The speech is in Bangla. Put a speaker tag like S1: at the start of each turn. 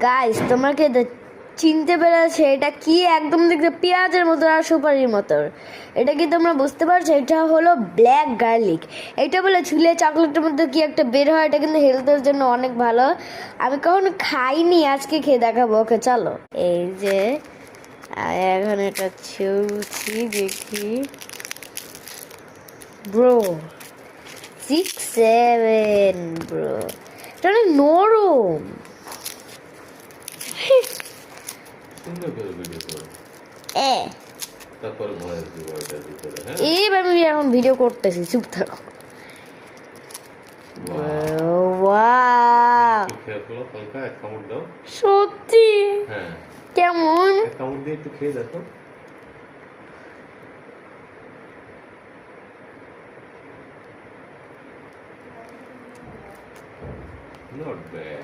S1: গাইস তোমরা কি চিনতে পেরেছো এটা কি? একদম দেখতে পেঁয়াজের মতো আর সুপারির মতো। এটা কি তোমরা বুঝতে পারছো? এটা হলো ব্ল্যাক গার্লিক। এটা বলে ছুলে চকলেটের মধ্যে কি একটা বের হয়, এটা কিন্তু হেলথের জন্য অনেক ভালো। আমি কখনো খাইনি, আজকে খেয়ে দেখাবো। ওকে চলো, এই যে এখন এটা ছুঁছি দেখি। ব্রো 6-7 ব্রো, এটা অনেক নরম।
S2: সুন্দর করে ভিডিও করো, তারপরে ভয়েস দিব এটার ভিতরে। হ্যাঁ,
S1: এইবার আমি এখন ভিডিও করতেছি, চুপ থাকো। ওয়াও,
S2: একটু খেয়ে ফেলো হালকা, এক কামড় দাও।
S1: সত্যি
S2: হ্যাঁ,
S1: কেমন?
S2: এক কামড় দিয়ে একটু খেয়ে দেখো। Not bad.